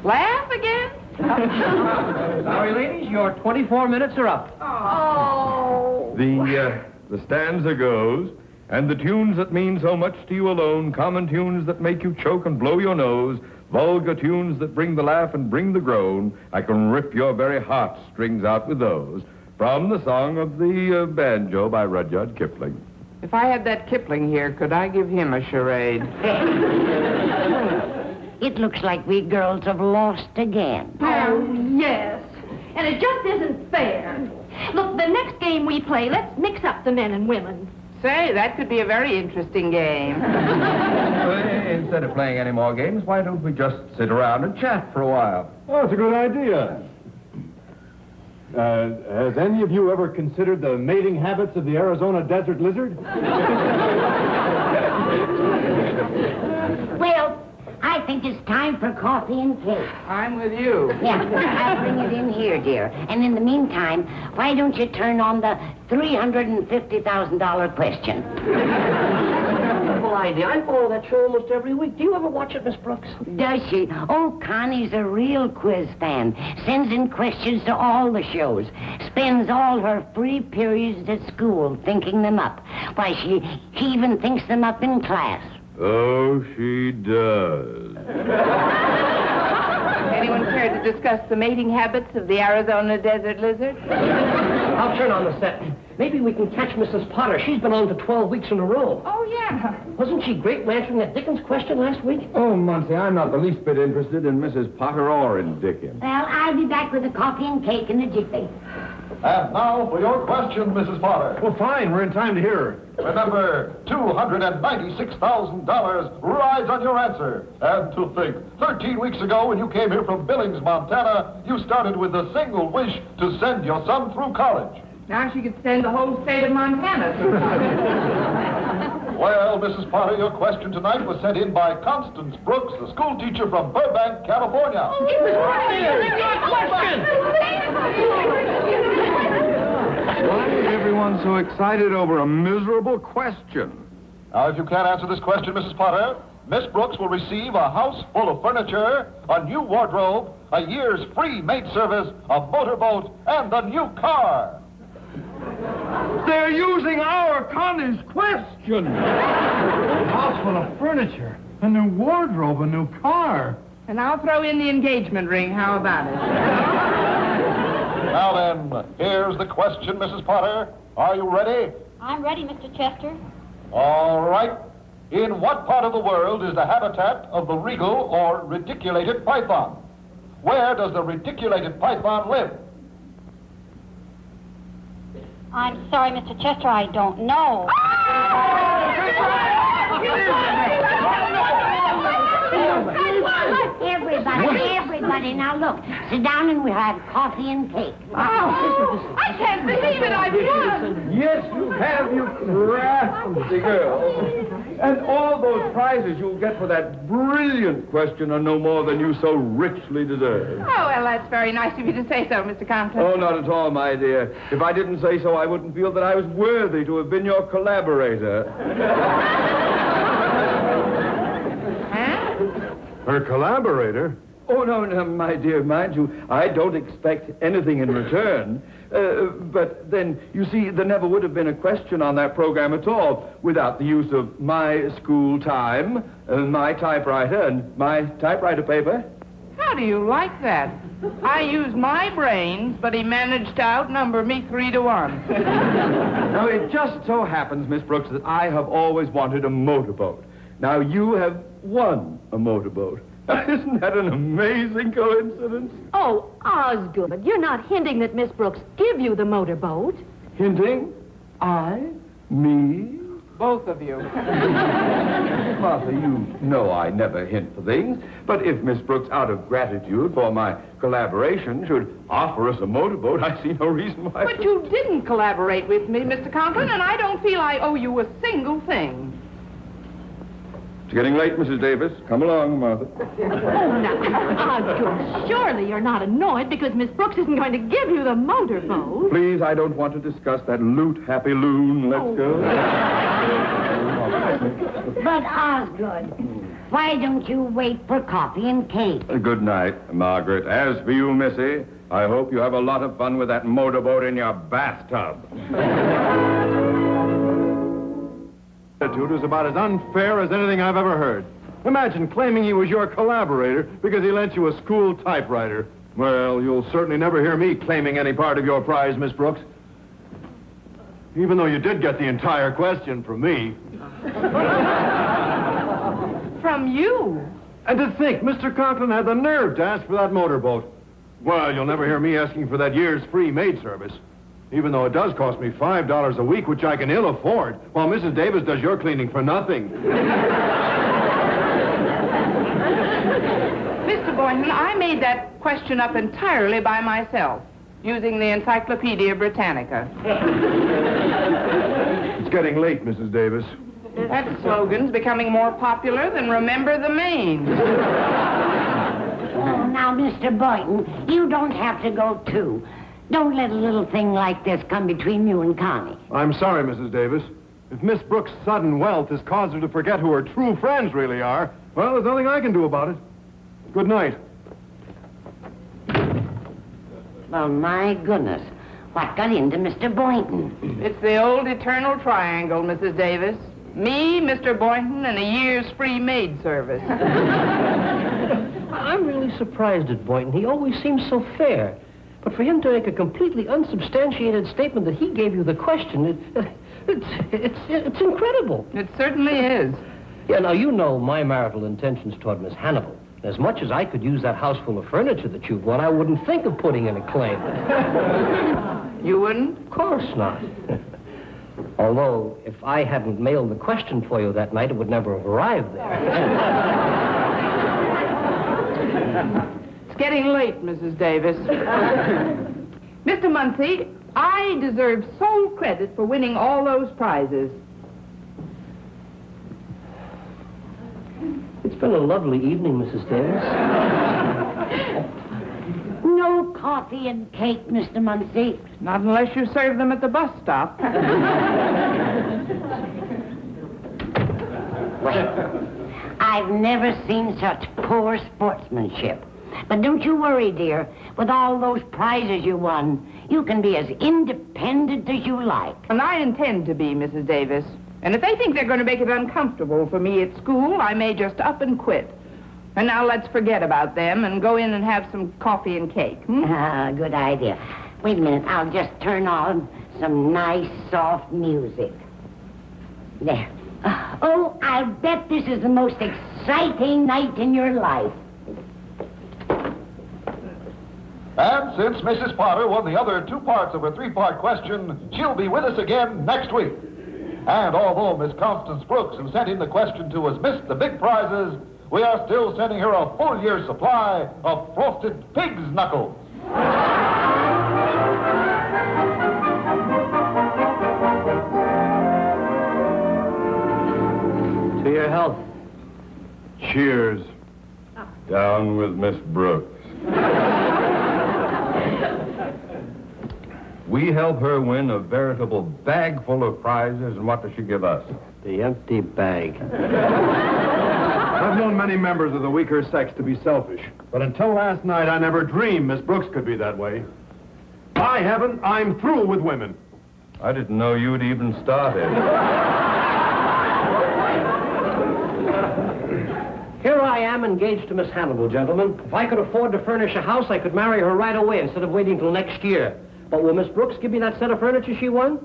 Laugh again? Sorry, ladies, your 24 minutes are up. Oh. The stanza goes, and the tunes that mean so much to you alone, common tunes that make you choke and blow your nose, vulgar tunes that bring the laugh and bring the groan, I can rip your very heartstrings out with those. From the song of the banjo by Rudyard Kipling. If I had that Kipling here, could I give him a charade? It looks like we girls have lost again. Oh, yes. And it just isn't fair. Look, the next game we play, let's mix up the men and women. Say, that could be a very interesting game. Instead of playing any more games, why don't we just sit around and chat for a while? Oh, it's a good idea. Has any of you ever considered the mating habits of the Arizona desert lizard? Well, I think it's time for coffee and cake. I'm with you. Yeah, I'll bring it in here, dear. And in the meantime, why don't you turn on the $350,000 question? Wonderful idea. I follow that show almost every week. Do you ever watch it, Miss Brooks? Does she? Oh, Connie's a real quiz fan. Sends in questions to all the shows. Spends all her free periods at school thinking them up. Why, she even thinks them up in class. Oh, she does. Anyone care to discuss the mating habits of the Arizona desert lizard? I'll turn on the set. Maybe we can catch Mrs. Potter. She's been on for 12 weeks in a row. Oh, yeah. Wasn't she great answering that Dickens question last week? Oh, Muncie, I'm not the least bit interested in Mrs. Potter or in Dickens. Well, I'll be back with the coffee and cake in a jiffy. And now for your question, Mrs. Potter. Well, fine. We're in time to hear her. Remember, $296,000 rides on your answer. And to think, 13 weeks ago when you came here from Billings, Montana, you started with a single wish to send your son through college. Now she could send the whole state of Montana through. Well, Mrs. Potter, your question tonight was sent in by Constance Brooks, the school teacher from Burbank, California. Why is everyone so excited over a miserable question? Now, if you can't answer this question, Mrs. Potter, Miss Brooks will receive a house full of furniture, a new wardrobe, a year's free maid service, a motorboat, and a new car. They're using our Connie's question. A house full of furniture, a new wardrobe, a new car. And I'll throw in the engagement ring. How about it? Now then, here's the question, Mrs. Potter. Are you ready? I'm ready, Mr. Chester. All right. In what part of the world is the habitat of the regal or reticulated python? Where does the reticulated python live? I'm sorry, Mr. Chester, I don't know. Everybody, now look. Sit down and we'll have coffee and cake. Oh, I can't believe it. I've won. Yes, you have, you crafty girl. And all those prizes you'll get for that brilliant question are no more than you so richly deserve. Oh, well, that's very nice of you to say so, Mr. Conklin. Oh, not at all, my dear. If I didn't say so, I wouldn't feel that I was worthy to have been your collaborator. Her collaborator? Oh, no, my dear, mind you, I don't expect anything in return. But then, you see, there never would have been a question on that program at all without the use of my school time, my typewriter, and my typewriter paper. How do you like that? I used my brains, but he managed to outnumber me 3-1. Now, it just so happens, Miss Brooks, that I have always wanted a motorboat. Now, you have won a motorboat. Isn't that an amazing coincidence? Oh, Osgood, you're not hinting that Miss Brooks give you the motorboat. Hinting? I? Me? Both of you. Martha, you know I never hint for things. But if Miss Brooks, out of gratitude for my collaboration, should offer us a motorboat, I see no reason why... But you didn't collaborate with me, Mr. Conklin, and I don't feel I owe you a single thing. It's getting late, Mrs. Davis. Come along, Martha. Oh, now, Osgood, surely you're not annoyed because Miss Brooks isn't going to give you the motorboat. Please, I don't want to discuss that loot-happy loon. Let's go. But, Osgood, Why don't you wait for coffee and cake? Good night, Margaret. As for you, Missy, I hope you have a lot of fun with that motorboat in your bathtub. Attitude is about as unfair as anything I've ever heard. Imagine claiming he was your collaborator because he lent you a school typewriter. Well, you'll certainly never hear me claiming any part of your prize, Miss Brooks. Even though you did get the entire question from me. From you? And to think, Mr. Conklin had the nerve to ask for that motorboat. Well, you'll never hear me asking for that year's free maid service. Even though it does cost me $5 a week, which I can ill afford, while Mrs. Davis does your cleaning for nothing. Mr. Boynton, I made that question up entirely by myself, using the Encyclopedia Britannica. It's getting late, Mrs. Davis. That slogan's becoming more popular than Remember the Maine. Oh, now, Mr. Boynton, you don't have to go, too. Don't let a little thing like this come between you and Connie. I'm sorry, Mrs. Davis. If Miss Brooks' sudden wealth has caused her to forget who her true friends really are, well, there's nothing I can do about it. Good night. Well, my goodness. What got into Mr. Boynton? It's the old eternal triangle, Mrs. Davis. Me, Mr. Boynton, and a year's free maid service. I'm really surprised at Boynton. He always seems so fair. But for him to make a completely unsubstantiated statement that he gave you the question, it's incredible. It certainly is. Yeah, now, you know my marital intentions toward Miss Hannibal. As much as I could use that house full of furniture that you've won, I wouldn't think of putting in a claim. You wouldn't? Of course not. Although, if I hadn't mailed the question for you that night, it would never have arrived there. It's getting late, Mrs. Davis. Mr. Muncie, I deserve sole credit for winning all those prizes. It's been a lovely evening, Mrs. Davis. No coffee and cake, Mr. Muncie. Not unless you serve them at the bus stop. Well, I've never seen such poor sportsmanship. But don't you worry, dear. With all those prizes you won, you can be as independent as you like. And I intend to be, Mrs. Davis. And if they think they're going to make it uncomfortable for me at school, I may just up and quit. And now let's forget about them and go in and have some coffee and cake. Good idea. Wait a minute. I'll just turn on some nice, soft music. There. Oh, I'll bet this is the most exciting night in your life. And since Mrs. Potter won the other 2 parts of her 3-part question, she'll be with us again next week. And although Miss Constance Brooks, who sent in the question to us, missed the big prizes, we are still sending her a full year's supply of frosted pig's knuckles. To your health. Cheers. Down with Miss Brooks. We help her win a veritable bag full of prizes, and what does she give us? The empty bag. I've known many members of the weaker sex to be selfish, but until last night, I never dreamed Miss Brooks could be that way. By heaven, I'm through with women. I didn't know you'd even started. Here I am engaged to Miss Hannibal, gentlemen. If I could afford to furnish a house, I could marry her right away instead of waiting till next year. But will Miss Brooks give me that set of furniture she won?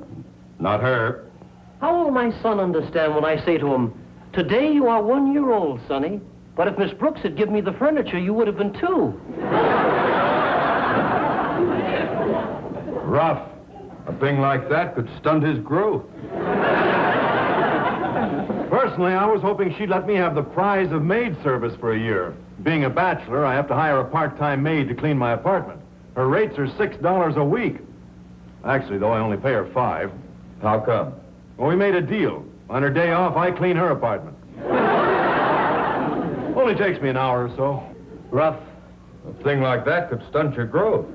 Not her. How will my son understand when I say to him, today you are 1 year old, Sonny, but if Miss Brooks had given me the furniture, you would have been 2. Rough. A thing like that could stunt his growth. Personally, I was hoping she'd let me have the prize of maid service for a year. Being a bachelor, I have to hire a part-time maid to clean my apartment. Her rates are $6 a week. Actually, though, I only pay her $5. How come? Well, we made a deal. On her day off, I clean her apartment. Only takes me an hour or so. Rough. A thing like that could stunt your growth.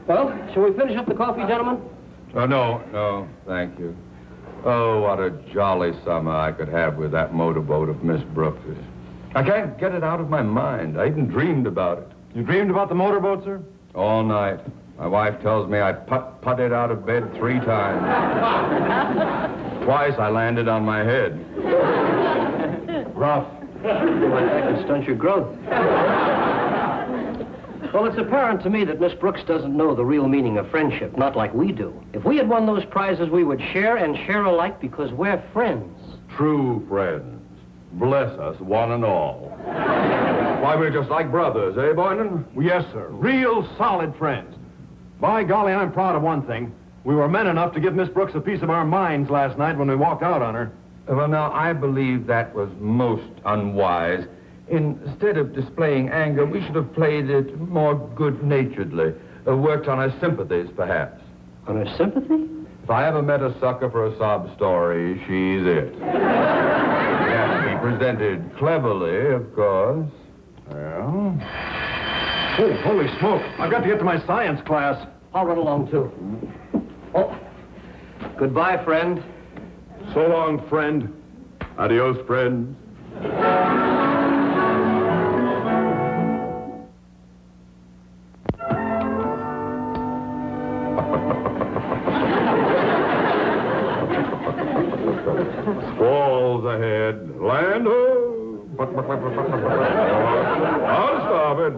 Well, shall we finish up the coffee, gentlemen? Oh, no, thank you. Oh, what a jolly summer I could have with that motorboat of Miss Brooks's. I can't get it out of my mind. I even dreamed about it. You dreamed about the motorboat, sir? All night. My wife tells me I putted out of bed 3 times. Twice I landed on my head. Rough. Like that could stunt your growth. Well, it's apparent to me that Miss Brooks doesn't know the real meaning of friendship, not like we do. If we had won those prizes, we would share and share alike because we're friends. True friends. Bless us, one and all. Why, we're just like brothers, eh, Boynton? Yes, sir. Real solid friends. By golly, I'm proud of one thing. We were men enough to give Miss Brooks a piece of our minds last night when we walked out on her. Well, now, I believe that was most unwise. Instead of displaying anger, we should have played it more good-naturedly, worked on her sympathies, perhaps. On her sympathy? If I ever met a sucker for a sob story, she's it. It has to be presented cleverly, of course. Well... Oh, holy smoke. I've got to get to my science class. I'll run along, too. Oh, goodbye, friend. So long, friend. Adios, friends. Squalls ahead. Land ho! Out of starboard.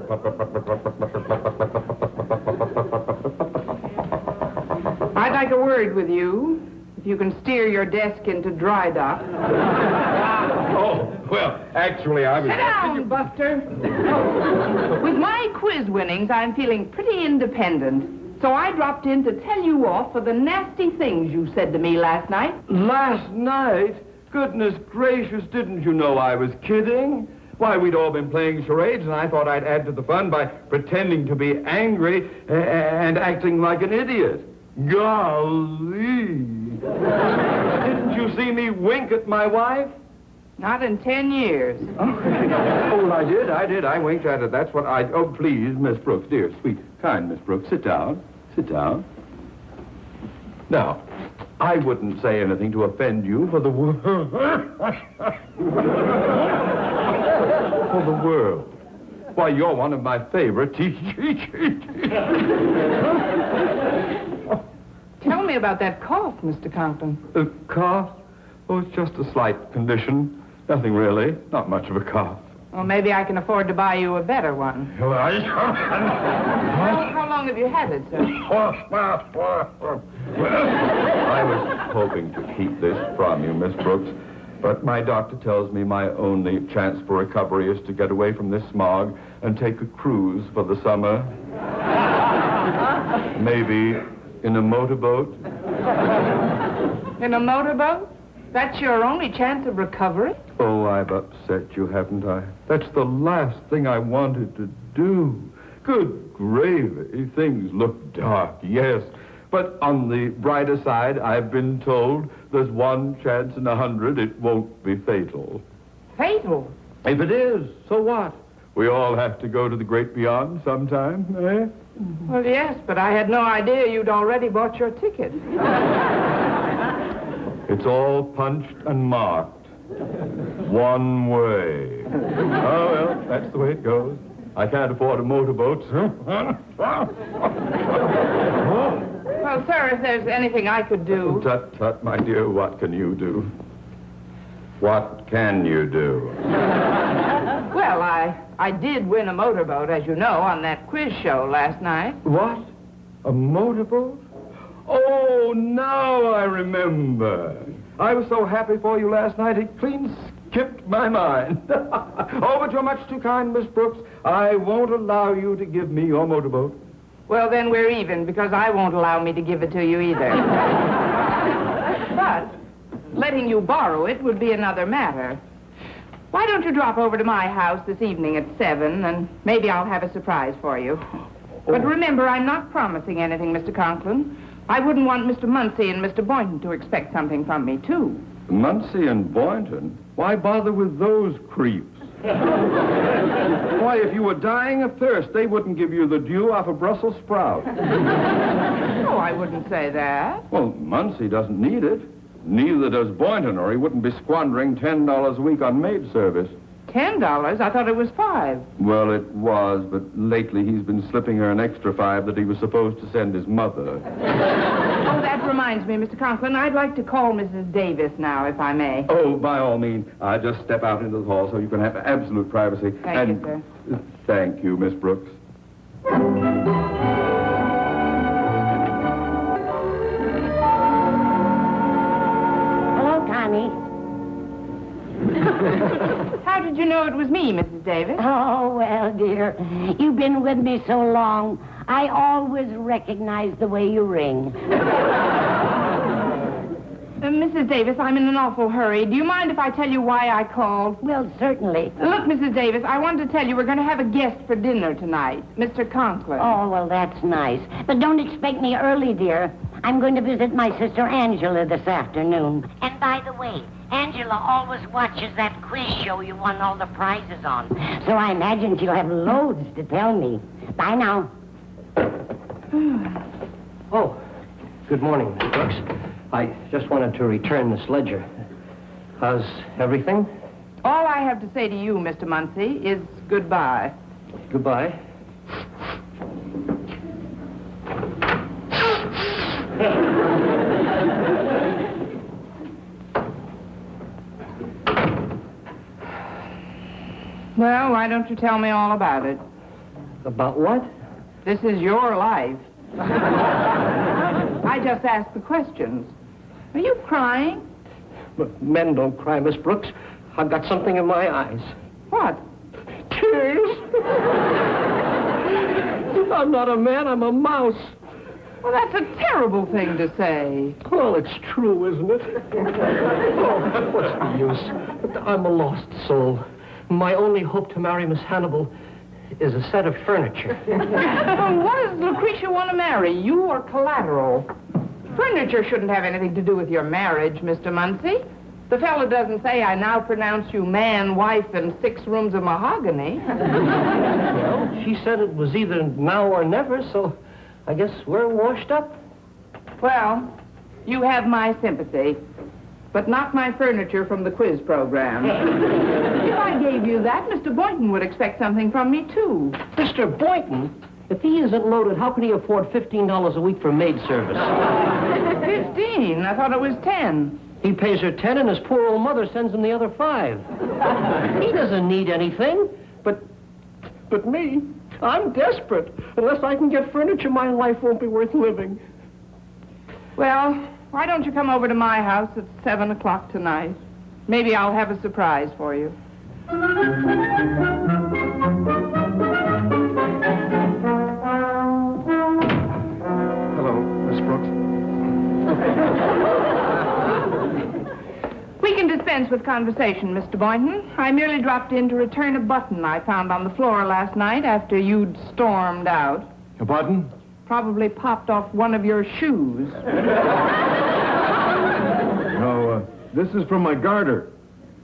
I'd like a word with you, if you can steer your desk into dry dock. Oh, well, actually, I was... Sit down, Buster. With my quiz winnings, I'm feeling pretty independent. So I dropped in to tell you off for the nasty things you said to me last night. Last night? Goodness gracious, didn't you know I was kidding? Why, we'd all been playing charades, and I thought I'd add to the fun by pretending to be angry and acting like an idiot. Golly! Didn't you see me wink at my wife? Not in 10 years. Oh, well, I did. I winked at her. That's what I... Oh, please, Miss Brooks, dear, sweet, kind Miss Brooks, sit down. Sit down. Now, I wouldn't say anything to offend you for the world. For the world. Why, you're one of my favorite teachers. Tell me about that cough, Mr. Conklin. A cough? Oh, it's just a slight condition. Nothing really. Not much of a cough. Well, maybe I can afford to buy you a better one. Well, How long have you had it, sir? I was hoping to keep this from you, Miss Brooks, but my doctor tells me my only chance for recovery is to get away from this smog and take a cruise for the summer. Maybe in a motorboat. In a motorboat? That's your only chance of recovery? Oh, I've upset you, haven't I? That's the last thing I wanted to do. Good gravy. Things look dark, yes. But on the brighter side, I've been told there's one chance in 100 it won't be fatal. Fatal? If it is, so what? We all have to go to the great beyond sometime, eh? Well, yes, but I had no idea you'd already bought your ticket. It's all punched and marked. One way. Oh, well, that's the way it goes. I can't afford a motorboat. Well, sir, if there's anything I could do... Tut, tut, my dear, what can you do? What can you do? Well, I did win a motorboat, as you know, on that quiz show last night. What? A motorboat? Oh, now I remember. I was so happy for you last night, it clean skipped my mind. Oh, but you're much too kind, Miss Brooks. I won't allow you to give me your motorboat. Well, then we're even, because I won't allow me to give it to you either. But letting you borrow it would be another matter. Why don't you drop over to my house this evening at 7, and maybe I'll have a surprise for you. But remember, I'm not promising anything, Mr. Conklin. I wouldn't want Mr. Muncie and Mr. Boynton to expect something from me, too. Muncie and Boynton? Why bother with those creeps? Why, if you were dying of thirst, they wouldn't give you the dew off a Brussels sprout. Oh, I wouldn't say that. Well, Muncie doesn't need it. neither does Boynton, or he wouldn't be squandering $10 a week on maid service. $10? I thought it was $5. Well, it was, but lately he's been slipping her an extra $5 that he was supposed to send his mother. Oh, that reminds me, Mr. Conklin, I'd like to call Mrs. Davis now, if I may. Oh, by all means. Just step out into the hall so you can have absolute privacy. Thank you, sir. Thank you, Miss Brooks. Hello, Connie. How did you know it was me, Mrs. Davis? Oh, well, dear, you've been with me so long, I always recognize the way you ring. Mrs. Davis, I'm in an awful hurry. Do you mind if I tell you why I called? Well, certainly. Look, Mrs. Davis, I wanted to tell you we're going to have a guest for dinner tonight, Mr. Conklin. Oh, well, that's nice. But don't expect me early, dear. I'm going to visit my sister Angela this afternoon. And by the way, Angela always watches that quiz show you won all the prizes on. So I imagine she'll have loads to tell me. Bye now. Oh, good morning, Miss Brooks. I just wanted to return this ledger. How's everything? All I have to say to you, Mr. Muncie, is goodbye. Goodbye. Well, why don't you tell me all about it? About what? This is your life. I just asked the questions. Are you crying? But men don't cry, Miss Brooks. I've got something in my eyes. What? Tears. I'm not a man, I'm a mouse. Well, that's a terrible thing to say. Well, it's true, isn't it? Oh, what's the use? I'm a lost soul. My only hope to marry Miss Hannibal is a set of furniture. Well, what does Lucretia want to marry, you or collateral? Furniture shouldn't have anything to do with your marriage, Mr. Muncie. The fellow doesn't say, I now pronounce you man, wife, and 6 rooms of mahogany. Well, she said it was either now or never, so I guess we're washed up. Well, you have my sympathy, but not my furniture from the quiz program. If I gave you that, Mr. Boynton would expect something from me, too. Mr. Boynton? If he isn't loaded, how can he afford $15 a week for maid service? 15? I thought it was 10. He pays her 10 and his poor old mother sends him the other 5. He doesn't need anything. But me, I'm desperate. Unless I can get furniture, my life won't be worth living. Well, why don't you come over to my house at 7 o'clock tonight? Maybe I'll have a surprise for you. Hello, Miss Brooks. We can dispense with conversation, Mr. Boynton. I merely dropped in to return a button I found on the floor last night after you'd stormed out. A button? Probably popped off one of your shoes. No, this is from my garter.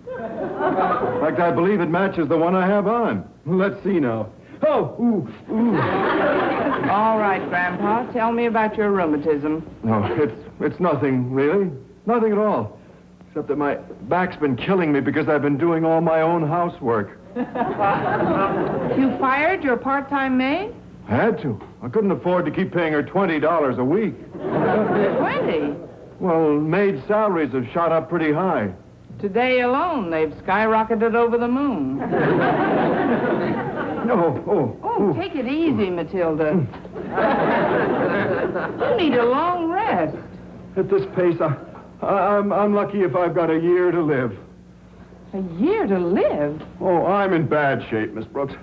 In fact, I believe it matches the one I have on. Let's see now. Oh, ooh. All right, Grandpa, tell me about your rheumatism. No, it's nothing, really. Nothing at all. Except that my back's been killing me because I've been doing all my own housework. You fired your part-time maid? I had to. I couldn't afford to keep paying her $20 a week. 20? Well, maid salaries have shot up pretty high. Today alone, they've skyrocketed over the moon. No, Oh, take it easy, Matilda. You need a long rest. At this pace, I'm lucky if I've got a year to live. A year to live? Oh, I'm in bad shape, Miss Brooks.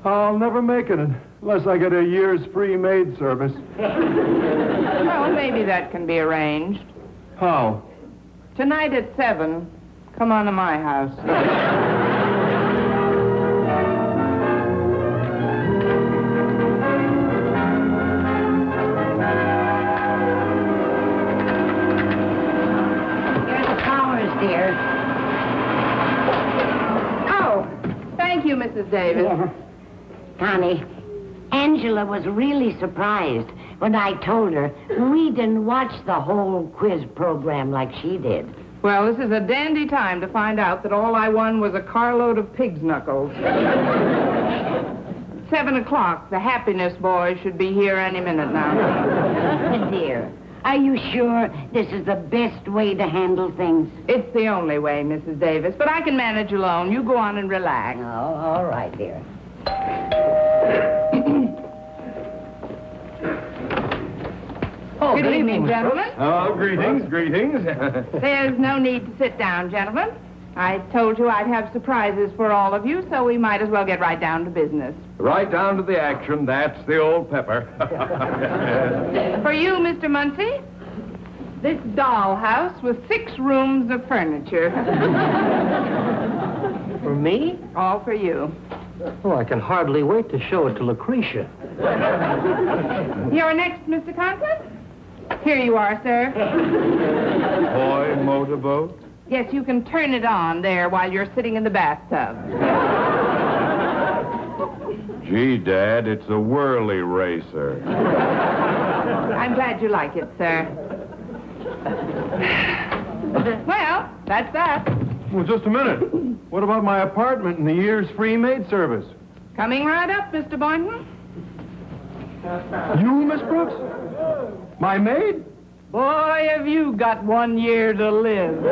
I'll never make it unless I get a year's free maid service. Well, maybe that can be arranged. How? Tonight at 7, come on to my house. Dear. Oh, thank you, Mrs. Davis. Yeah. Connie, Angela was really surprised when I told her we didn't watch the whole quiz program like she did. Well, this is a dandy time to find out that all I won was a carload of pig's knuckles. 7 o'clock. The happiness boys should be here any minute now. Dear, are you sure this is the best way to handle things? It's the only way, Mrs. Davis, but I can manage alone. You go on and relax. Oh, all right, dear. Oh, Good evening, Miss Brooks. gentlemen. Oh, greetings. There's no need to sit down, gentlemen. I told you I'd have surprises for all of you, so we might as well get right down to business. Right down to the action. That's the old pepper. For you, Mr. Muncie, this dollhouse with 6 rooms of furniture. For me? All for you. Oh, I can hardly wait to show it to Lucretia. You're next, Mr. Conklin? Here you are, sir. Boy motorboat. Yes, you can turn it on there while you're sitting in the bathtub. Gee, Dad, it's a whirly racer. I'm glad you like it, sir. Well, that's that. Well, just a minute. What about my apartment and the year's free maid service? Coming right up, Mr. Boynton. You, Miss Brooks? My maid? Boy, have you got 1 year to live.